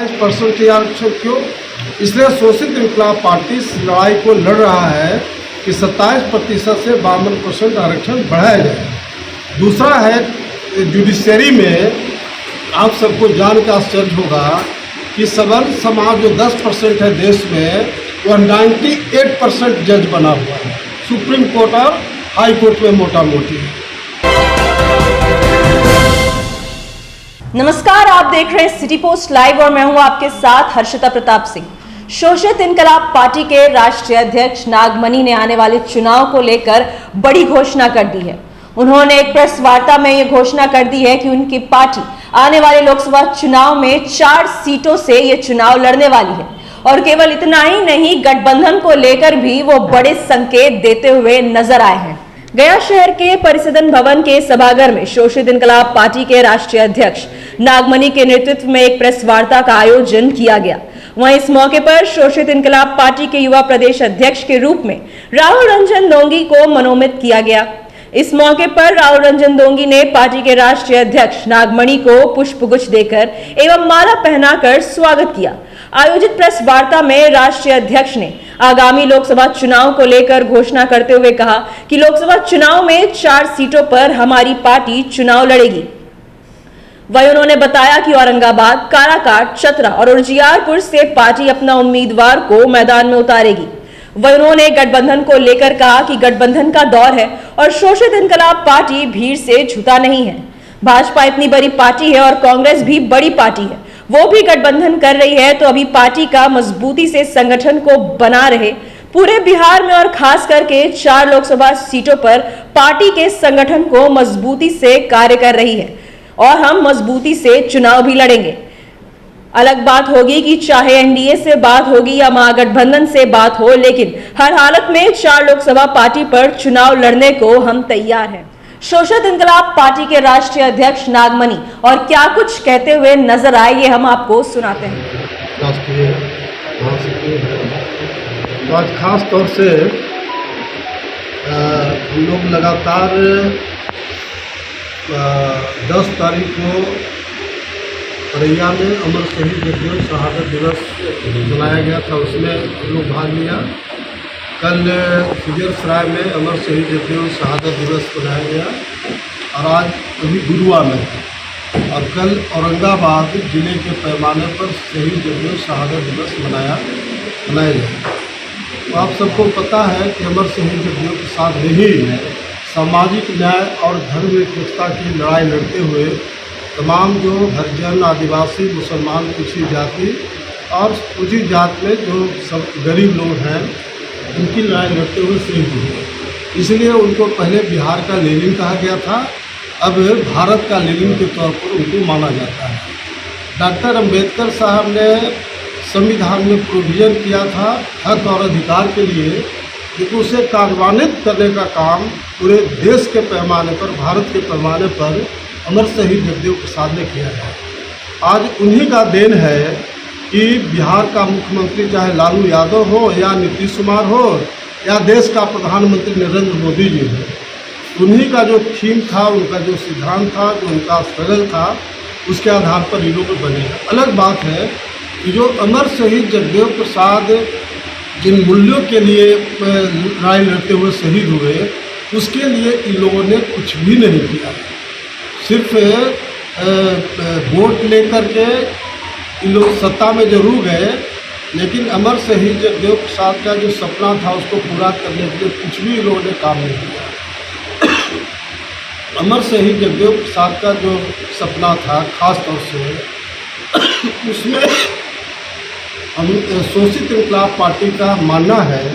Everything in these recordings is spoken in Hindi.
27% आरक्षण क्यों? इसलिए शोषित इनकलाब पार्टी इस लड़ाई को लड़ रहा है कि 27% से 52% आरक्षण बढ़ाया जाए। दूसरा है जुडिशरी में आप सबको जान के आश्चर्य होगा कि सवर्ण समाज जो 10% है देश में, वह 98% जज बना हुआ है सुप्रीम कोर्ट और हाई कोर्ट में मोटा मोटी। नमस्कार, आप देख रहे हैं सिटी पोस्ट लाइव और मैं हूं आपके साथ हर्षिता प्रताप सिंह। शोषित इनकलाब पार्टी के राष्ट्रीय अध्यक्ष नागमणि ने आने वाले चुनाव को लेकर बड़ी घोषणा कर दी है। उन्होंने एक प्रेस वार्ता में यह घोषणा कर दी है कि उनकी पार्टी आने वाले लोकसभा चुनाव में 4 सीटों से यह चुनाव लड़ने वाली है और केवल इतना ही नहीं, गठबंधन को लेकर भी वो बड़े संकेत देते हुए नजर आए हैं। गया शहर के परिसदन भवन के सभागार में शोषित इनकलाब पार्टी के राष्ट्रीय अध्यक्ष नागमणि के नेतृत्व में एक प्रेस वार्ता का आयोजन किया गया। वहीं इस मौके पर शोषित इनकलाब पार्टी के युवा प्रदेश अध्यक्ष के रूप में राहुल रंजन दोंगी को मनोनीत किया गया। इस मौके पर राहुल रंजन दोंगी ने पार्टी के राष्ट्रीय अध्यक्ष नागमणि को पुष्पगुच्छ देकर एवं माला पहनाकर स्वागत किया। आयोजित प्रेस वार्ता में राष्ट्रीय अध्यक्ष ने आगामी लोकसभा चुनाव को लेकर घोषणा करते हुए कहा कि लोकसभा चुनाव में 4 सीटों पर हमारी पार्टी चुनाव लड़ेगी। वहीं उन्होंने बताया कि औरंगाबाद, काराकाट, चतरा और उजियारपुर से पार्टी अपना उम्मीदवार को मैदान में उतारेगी। वहीं उन्होंने गठबंधन को लेकर कहा कि गठबंधन का दौर है और शोषित इनकलाब पार्टी भीड़ से झुका नहीं है। भाजपा इतनी बड़ी पार्टी है और कांग्रेस भी बड़ी पार्टी है, वो भी गठबंधन कर रही है, तो अभी पार्टी का मजबूती से संगठन को बना रहे। पूरे बिहार में और खास करके 4 लोकसभा सीटों पर पार्टी के संगठन को मजबूती से कार्य कर रही है और हम मजबूती से चुनाव भी लड़ेंगे। अलग बात होगी कि चाहे एनडीए से बात होगी या महागठबंधन से बात हो, लेकिन हर हालत में 4 लोकसभा पार्टी पर चुनाव लड़ने को हम तैयार हैं। शोषित इनकलाब पार्टी के राष्ट्रीय अध्यक्ष नागमणि और क्या कुछ कहते हुए नजर आए, ये हम आपको सुनाते हैं। राष्ट्रीय तो आज खास तौर से हम लोग लगातार 10 तारीख को औरैया में अमर शहीद जगदेव शहादत दिवस मनाया गया था, उसमें हम लोग भाग लिया। कल खिजरसराय में अमर शहीद जगदेव शहादत दिवस मनाया गया और आज अभी गुरुवार में है और कल औरंगाबाद जिले के पैमाने पर शहीद जगदेव शहादत दिवस मनाया गया। तो आप सबको पता है कि अमर शहीद जगदेव प्रसाद ने ही सामाजिक न्याय और धर्म निरपेक्षता की लड़ाई लड़ते हुए तमाम जो हरिजन, आदिवासी, मुसलमान, पिछड़ी जाति और उसी जात में जो सब गरीब लोग हैं, उनकी लड़ाई लड़ते हुए शहीद हुए। इसलिए उनको पहले बिहार का लेनिन कहा गया था, अब भारत का लेनिन के तौर पर उनको माना जाता है। डॉक्टर अंबेडकर साहब ने संविधान में प्रोविज़न किया था हक और अधिकार के लिए, लेकिन उसे कार्यान्वित करने का काम पूरे देश के पैमाने पर, भारत के पैमाने पर अमर शहीद जगदेव प्रसाद ने किया है। आज उन्हीं का देन है कि बिहार का मुख्यमंत्री चाहे लालू यादव हो या नीतीश कुमार हो या देश का प्रधानमंत्री नरेंद्र मोदी जी हो, उन्हीं का जो थीम था, उनका जो सिद्धांत था, जो उनका स्ट्रगल था, उसके आधार पर इन लोग बने। अलग बात है कि जो अमर शहीद जगदेव प्रसाद जिन मूल्यों के लिए लड़ाई लड़ते हुए शहीद हुए, उसके लिए इन लोगों ने कुछ भी नहीं किया। सिर्फ वोट लेकर के इन लोग सत्ता में जरूर गए, लेकिन अमर शहीद जगदेव प्रसाद का जो सपना था उसको पूरा करने के लिए कुछ भी इन लोगों ने काम नहीं किया। अमर शहीद जगदेव प्रसाद का जो सपना था, खास तौर से उसमें हम शोषित इनकलाब पार्टी का मानना है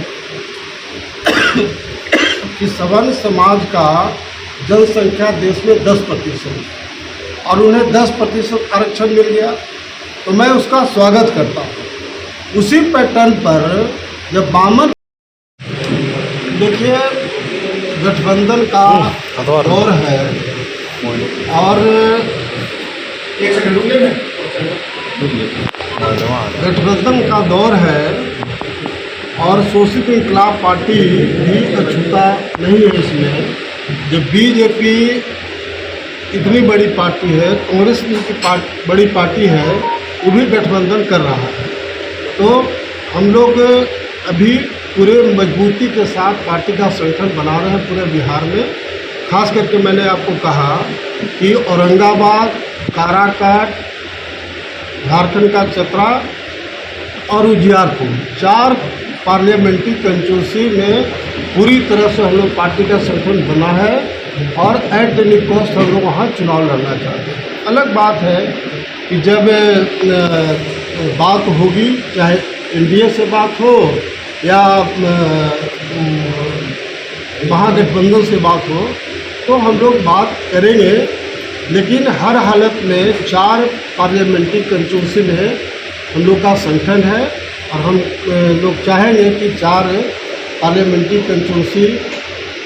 कि सवर्ण समाज का जनसंख्या देश में 10% और उन्हें 10% आरक्षण मिल गया, तो मैं उसका स्वागत करता हूँ। उसी पैटर्न पर जब बामन, देखिए गठबंधन का दौर है और गठबंधन का दौर है और शोषित इनकलाब पार्टी भी अछूता नहीं है। इसमें जब बीजेपी इतनी बड़ी पार्टी है, कांग्रेस की बड़ी पार्टी है, वो भी गठबंधन कर रहा है। तो हम लोग अभी पूरे मजबूती के साथ पार्टी का संगठन बना रहे हैं पूरे बिहार में। खास करके मैंने आपको कहा कि औरंगाबाद, काराकाट, झारखंड का चतरा और उजियारपुर 4 पार्लियामेंट्री कंस्टिट्यूंसी में पूरी तरह से हम लोग पार्टी का संगठन बना है और एट एनी कॉस्ट हम लोग वहाँ चुनाव लड़ना चाहते हैं। अलग बात है कि जब बात होगी, चाहे एनडीए से बात हो या महागठबंधन से बात हो, तो हम लोग बात करेंगे, लेकिन हर हालत में 4 पार्लियामेंट्री कंस्टिट्यूंसी में हम लोग का संगठन है और हम लोग चाहेंगे कि 4 पार्लियामेंट्री कंस्टिट्यूंसी,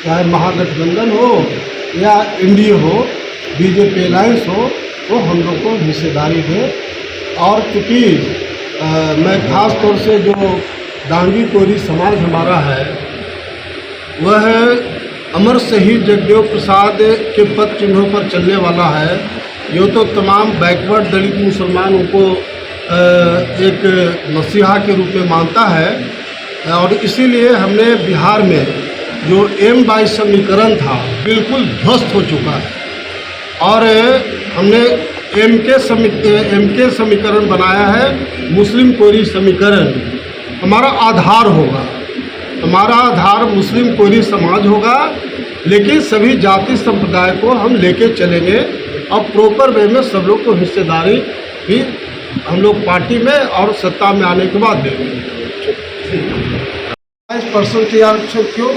चाहे महागठबंधन हो या एनडीए हो, बीजेपी अलायंस हो, तो हम लोग को हिस्सेदारी दे। और चूँकि मैं खास तौर से जो डांगी कोरी समाज हमारा है, वह अमर शहीद जगदेव प्रसाद के पद चिन्हों पर चलने वाला है। यो तो तमाम बैकवर्ड दलित मुसलमानों को एक मसीहा के रूप में मानता है और इसीलिए हमने बिहार में जो M22 समीकरण था बिल्कुल ध्वस्त हो चुका है और हमने MK समीकरण बनाया है। मुस्लिम कोरी समीकरण हमारा आधार होगा, हमारा आधार मुस्लिम कोरी समाज होगा, लेकिन सभी जाति संप्रदाय को हम लेके चलेंगे और प्रॉपर वे में सब लोग को हिस्सेदारी भी हम लोग पार्टी में और सत्ता में आने के बाद देंगे। 22% आरक्षण क्यों?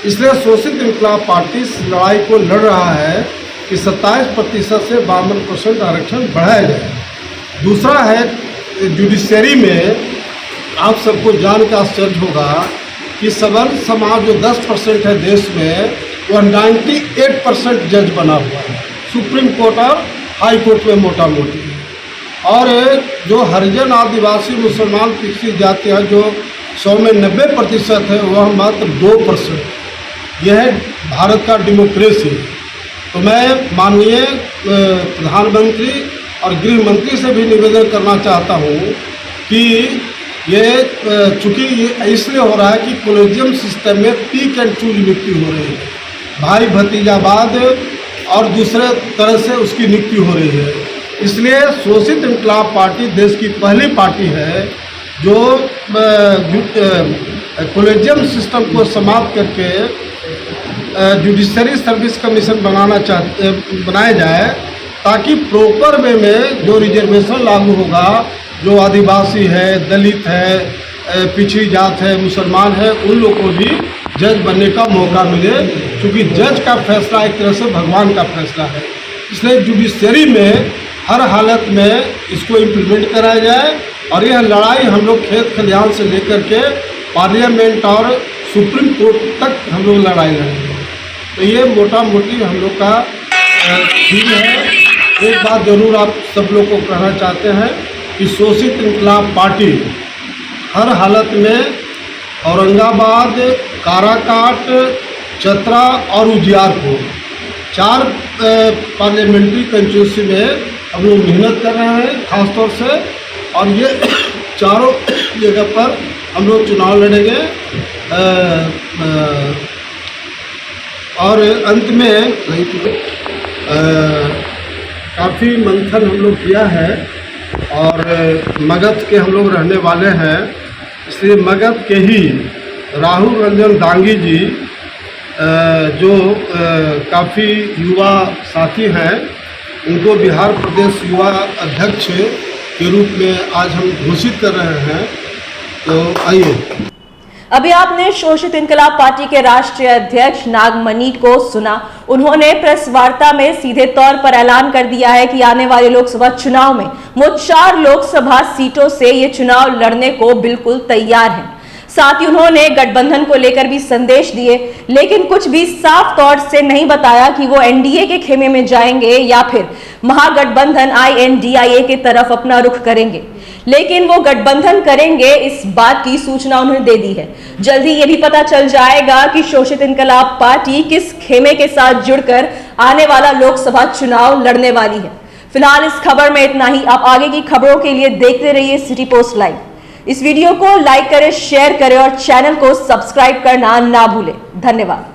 इसलिए शोषित इंकलाब पार्टी इस लड़ाई को लड़ रहा है कि 27% से 52% आरक्षण बढ़ाया जाए। दूसरा है जुडिशरी में आप सबको जान के आश्चर्य होगा कि सवर्ण समाज जो 10% है देश में, वह 98% जज बना हुआ है सुप्रीम कोर्ट और हाई कोर्ट में मोटा मोटी। और जो हरिजन आदिवासी मुसलमान पिछड़ी जाति है जो 100 में 90% है, वह मात्र 2%। यह है भारत का डेमोक्रेसी। तो मैं माननीय प्रधानमंत्री और गृह मंत्री से भी निवेदन करना चाहता हूँ कि ये चूँकि ये इसलिए हो रहा है कि कॉलेजियम सिस्टम में पिक एंड चूज नियुक्ति हो रही है, भाई भतीजावाद और दूसरे तरह से उसकी नियुक्ति हो रही है। इसलिए शोषित इंकलाब पार्टी देश की पहली पार्टी है जो कॉलेजियम सिस्टम को समाप्त करके जुडिशरी सर्विस कमीशन बनाया जाए, ताकि प्रॉपर वे में जो रिजर्वेशन लागू होगा, जो आदिवासी है, दलित है, पिछड़ी जात है, मुसलमान है, उन लोग को भी जज बनने का मौका मिले, क्योंकि जज का फैसला एक तरह से भगवान का फैसला है। इसलिए जुडिशरी में हर हालत में इसको इम्प्लीमेंट कराया जाए और यह लड़ाई हम लोग खेत खलिहान से लेकर के पार्लियामेंट और सुप्रीम कोर्ट तक हम लोग लड़ाई लड़ेंगे। तो ये मोटा मोटी हम लोग का थीम है। एक बात ज़रूर आप सब लोग को कहना चाहते हैं कि शोषित इंकलाब पार्टी हर हालत में औरंगाबाद, काराकाट, चतरा और उजियारपुर 4 पार्लियामेंट्री कंस्टिट्यूंसी में हम लोग मेहनत कर रहे हैं खास तौर से, और ये चारों जगह पर हम लोग चुनाव लड़ेंगे। और अंत में काफ़ी मंथन हम लोग किया है और मगध के हम लोग रहने वाले हैं, इसलिए मगध के ही राहुल रंजन दांगी जी जो काफ़ी युवा साथी हैं, उनको बिहार प्रदेश युवा अध्यक्ष के रूप में आज हम घोषित कर रहे हैं। तो आइए। अभी आपने शोषित इंकलाब पार्टी के राष्ट्रीय अध्यक्ष नागमणि को सुना। उन्होंने प्रेस वार्ता में सीधे तौर पर ऐलान कर दिया है कि आने वाले लोकसभा चुनाव में वो 4 लोकसभा सीटों से ये चुनाव लड़ने को बिल्कुल तैयार हैं। साथ ही उन्होंने गठबंधन को लेकर भी संदेश दिए, लेकिन कुछ भी साफ तौर से नहीं बताया कि वो एनडीए के खेमे में जाएंगे या फिर महागठबंधन INDIA की तरफ अपना रुख करेंगे। लेकिन वो गठबंधन करेंगे, इस बात की सूचना उन्होंने दे दी है। जल्द ही ये भी पता चल जाएगा कि शोषित इंकलाब पार्टी किस खेमे के साथ जुड़कर आने वाला लोकसभा चुनाव लड़ने वाली है। फिलहाल इस खबर में इतना ही। आप आगे की खबरों के लिए देखते रहिए सिटी पोस्ट लाइव। इस वीडियो को लाइक करें, शेयर करें और चैनल को सब्सक्राइब करना ना भूलें। धन्यवाद।